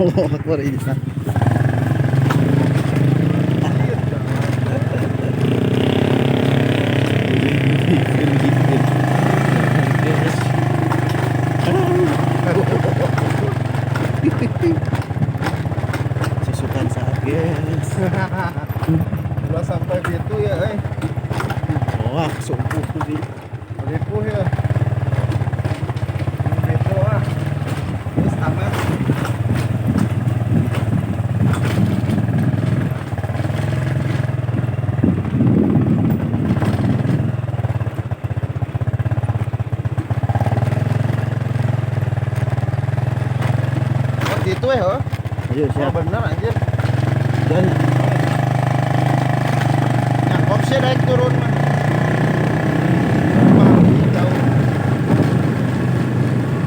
Allah Akbar ini. Susukan saat guys. Udah sampai gitu ya, Wah, sumpuh di. ripuh ya. Gitu ah. Terus tamat. Oh gitu ya, oh. Ayo Oh siap. bener anjir. Dan Nyangkop sih naik turun mah. Jauh.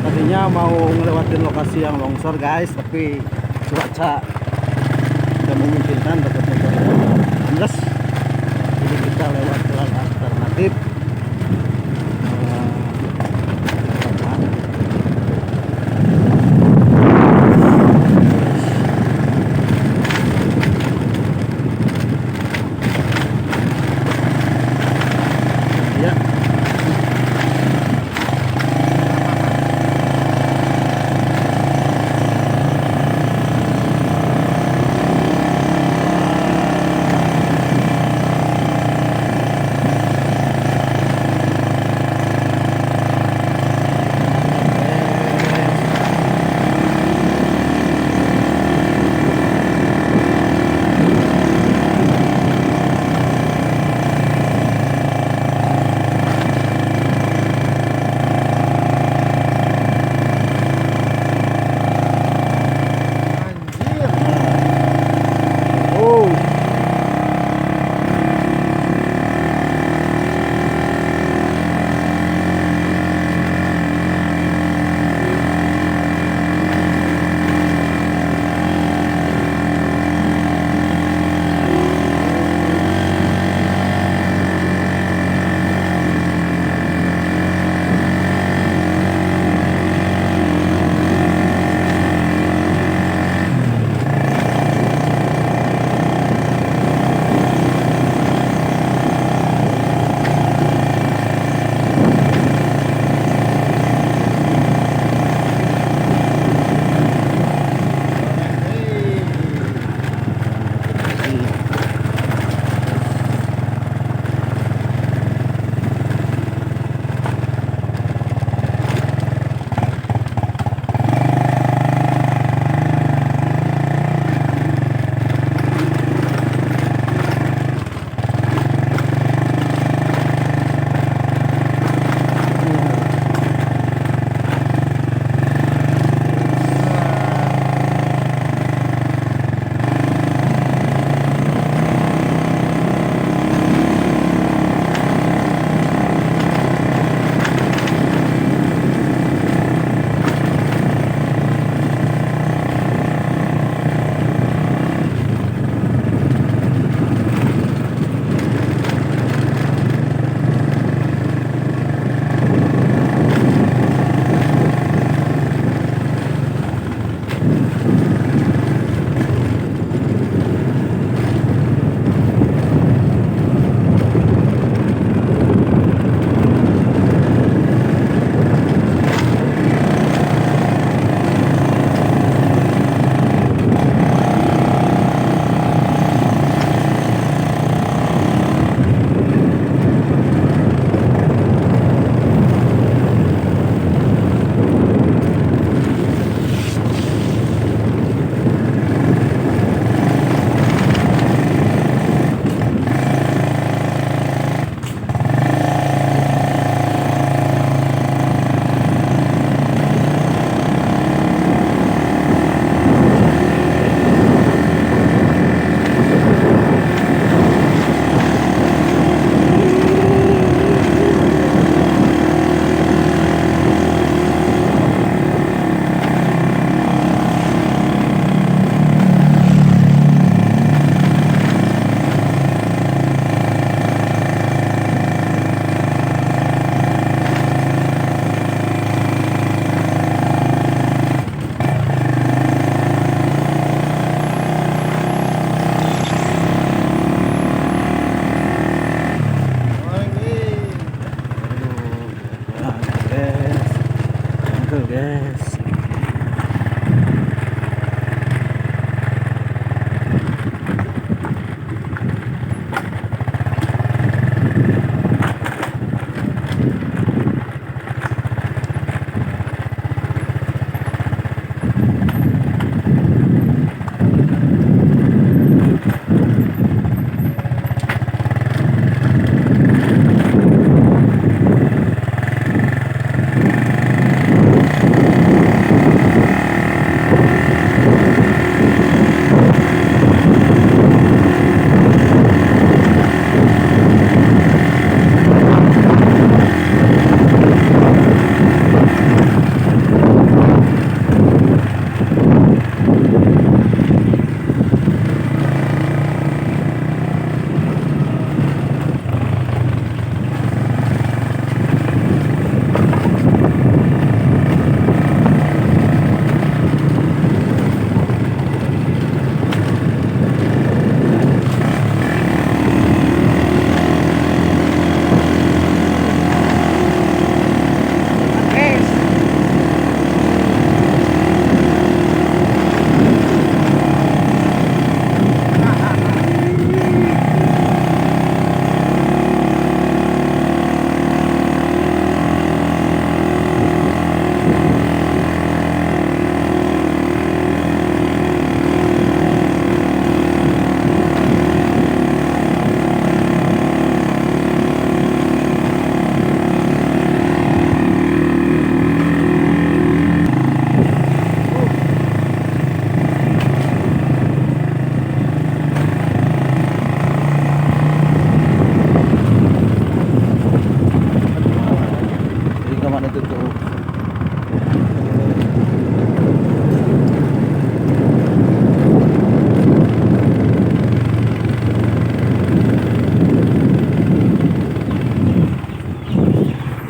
tadinya mau ngelewatin lokasi yang longsor guys, tapi cuaca tidak memungkinkan dapat minus. Jadi kita lewat jalan alternatif. Ya,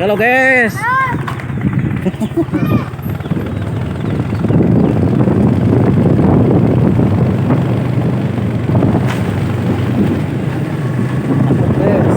Halo guys. Guys.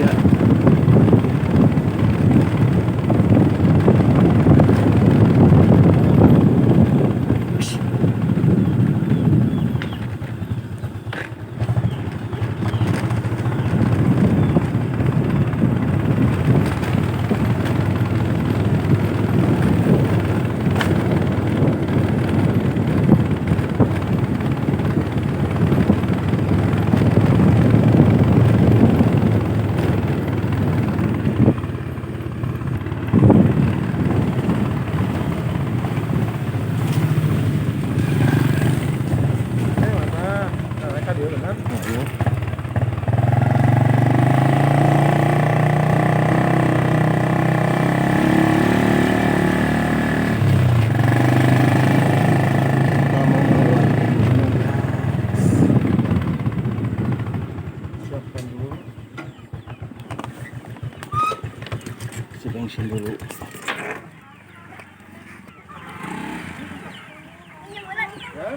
Ya. Mana? Nah, mereka dia benar. Kita mau melewati gunung, guys. Siapkan dulu. Si bensin dulu. Ya.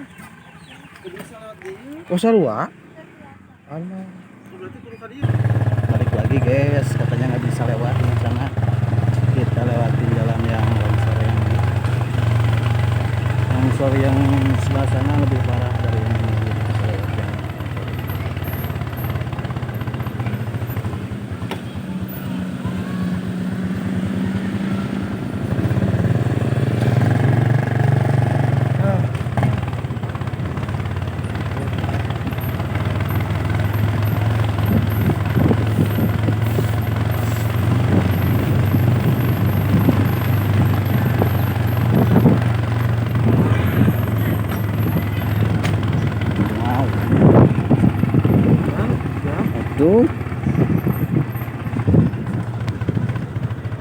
Bisa lewat dia. Oh Sarua? Alah. Berarti kudu ka dia. Balik lagi guys, katanya nggak bisa lewat di sana. Kita lewati jalan yang longsor yang sebelah sana lebih parah dari yang ini. Bisa lewat yang Nah, wow. ya. Aduh.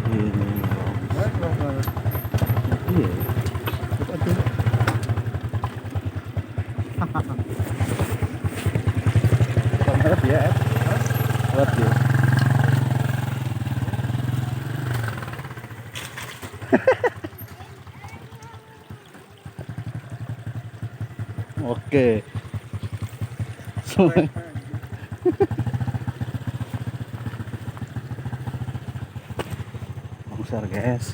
Ini. Nah, longgar. Iya. Aduh. Kamera dia, lewat dia. Oke. Longsor guys.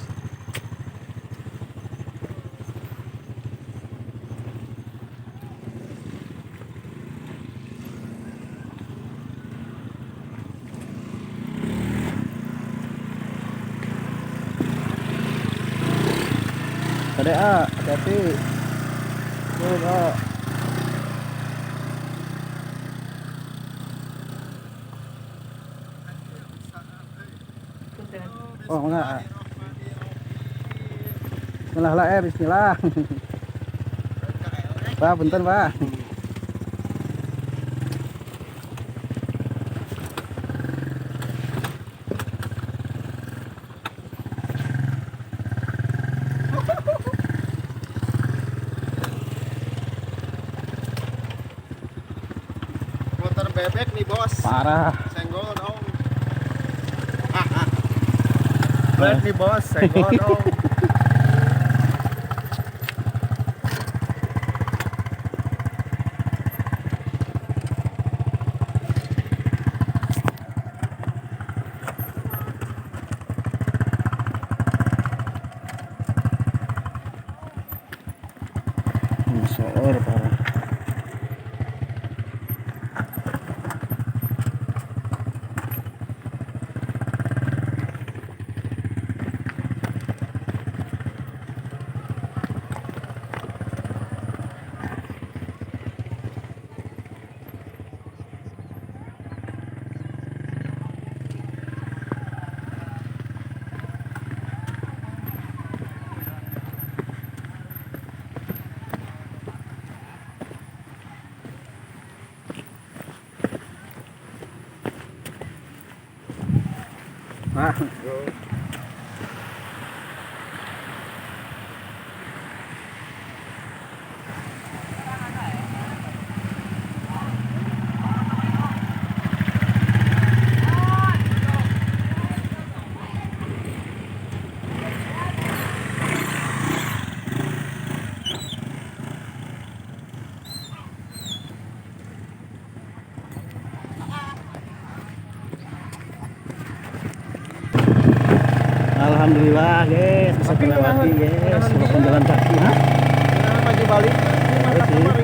Tadi hati-hati. Tuh, Kak. Oh enggak. Bismillah lah bismillah. Pak, bentar Pak. Motor bebek nih, Bos. Parah. Senggol dong. Bebek nih, Bos. Senggol dong. Soor parah. Nah, alhamdulillah guys bisa Tapi melewati nahan- guys nahan walaupun dia. jalan kaki. Hah? Nah, maju balik. Ini mata Harus sih. kamar